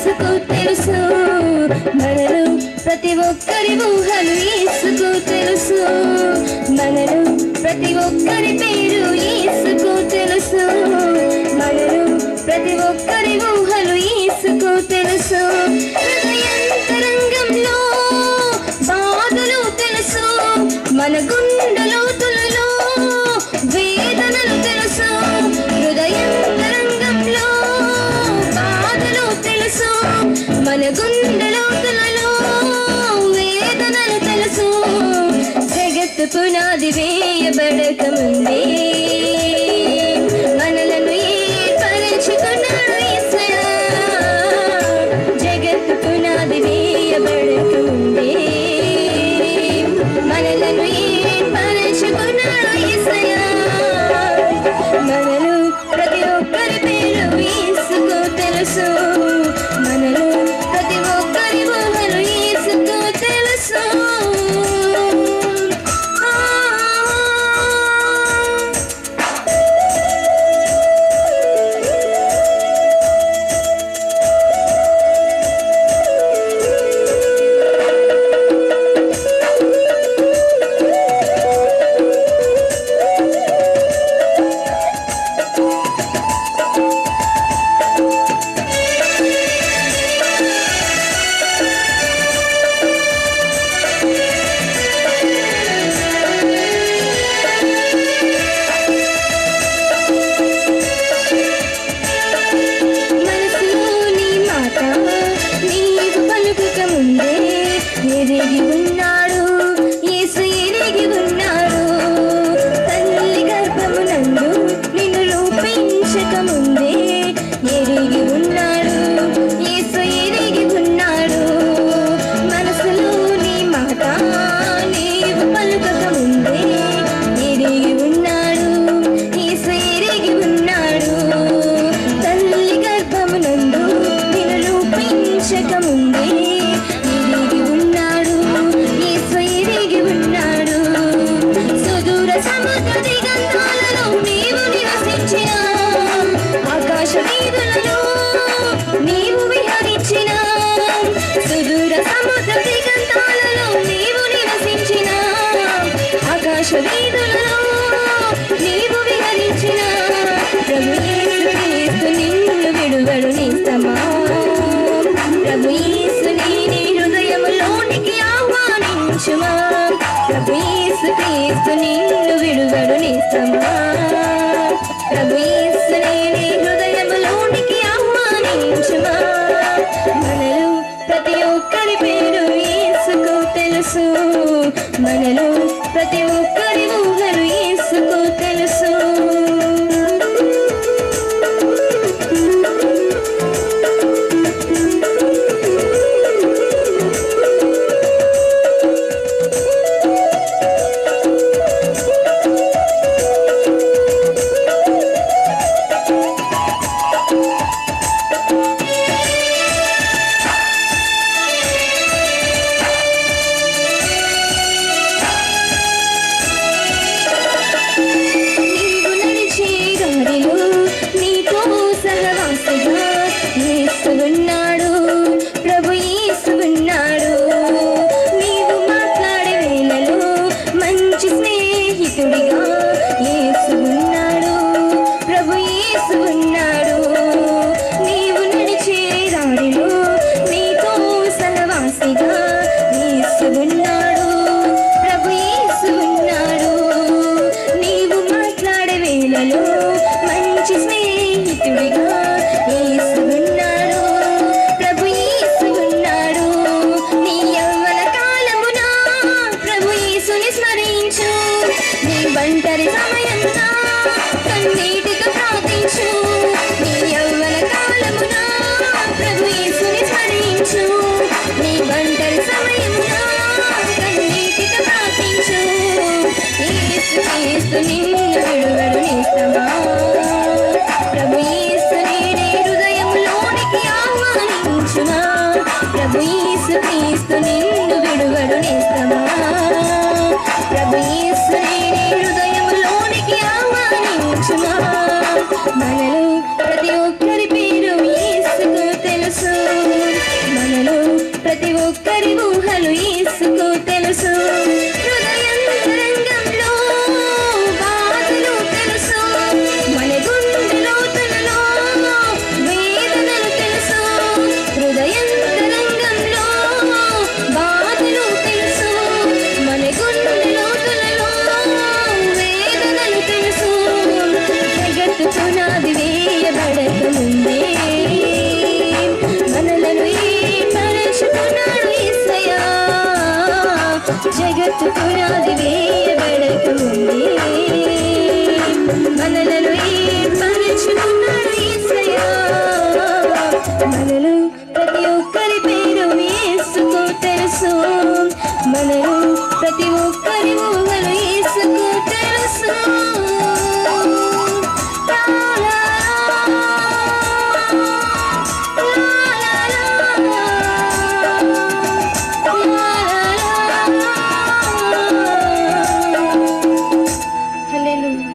యేసుకు తెలుసు. మనలో ప్రతి ఒక్కరి ఊహలు యేసుకు తెలుసు. మనలో ప్రతి ఒక్కరి పేరు యేసుకు తెలుసు. మనలో ప్రతి ఒక్కరి ఊహలు యేసుకు తెలుసు. హృదయాంతరంగంలో బాధలు తెలుసు. మన గుండె లోతులలో వేదనలు తెలుసు. హృదయాంతరంగంలో బాధలు తెలుసు. మన గుండె లోతులలో వేదనలు తెలుసు. జగత్తు పునాది వేయబడక ముందే మనలను ఏర్పరచుకున్నాడు యేసయ్యా. జగత్తు పునాది వేయబడక ముందే మనలను ఏర్పరచుకున్నాడు యేసయ్యా. మనలో ప్రతి ఒక్కరి పేరు యేసుకు తెలుసు. మనలో ప్రతి ఒక్కరి ఊహలు యేసుకు తెలుసు. ఎరిగి ఉన్నాడు యేసు, ఎరిగి ఉన్నాడు. తల్లి గర్భమునందు నిన్ను రూపించక ముందే ఎరిగి ఉన్నాడు యేసు, ఎరిగి ఉన్నాడు. మనసులోని మాట నీవు పలుకక ముందే ఎరిగి ఉన్నాడు యేసు, ఎరిగి ఉన్నాడు. తల్లి గర్భమునందు నిన్ను రూపించక ముందే నీవు విహరించిన సుదూర సముద్ర దిగంతాలలో నీవు నివసించిన ఆకాశ వీధులలో నీవు విహరించిన ప్రభు యేసు నిన్ను విడువడు నేస్తమా. ప్రభు యేసుని నీ హృదయములోనికి ఆహ్వానించుమా. ప్రభు యేసు నిన్ను విడువడు నేస్తమా. ప్రభు యేసుని నీ హృదయములోనికి ఆహ్వానించుమా. మనలో ప్రతి ఒక్కరి పేరు యేసుకు తెలుసు. మనలో ప్రతి ఒక్కరి ఊహలు యేసుకు తెలుసు. మంచి స్నేహితుడిగా యేసు ఉన్నాడు. ప్రభు యేసు ఉన్నాడు. నీ యవ్వన కాలమున ప్రభు యేసుని స్మరించు. నీ ఒంటరి సమయంలో కన్నీటిగా ప్రార్థించు. నీ యవ్వన కాలమున ప్రభు యేసుని స్మరించు. నీ ఒంటరి సమయంలో కన్నీటిగా ప్రార్థించు. యేసు నిన్ను విడువడు నేస్తమా. ప్రభు యేసుని నీ హృదయంలోనికి ఆహ్వానించుమా. ప్రభు యేసు నిన్ను విడువడు నేస్తమా. ప్రభు యేసుని నీ హృదయంలోనికి ఆహ్వానించుమా. మనలో ప్రతి ఒక్కరి పేరు యేసుకు తెలుసు. ప్రతి ఒక్కరి ఊహలు యేసుకు తెలుసు హృదయంతరంగంలో బాధలు తెలుసు మన గుండె లోతులలో వేదనలు తెలుసు హృదయంతరంగంలో బాధలు తెలుసు మన గుండె లోతులలో వేదనలు తెలుసు జగత్తు పునాది వేయబడక ముందే మనలను ఏర్పరచుకున్నాడు యేసయ్యా జగత్తు పునాది వేయబడక ముందే మనలను ఏర్పరచుకున్నాడు యేసయ్యా మనలో ప్రతి ఒక్కరి పేరు యేసుకు తెలుసు మనలో ప్రతి ఒక్కరి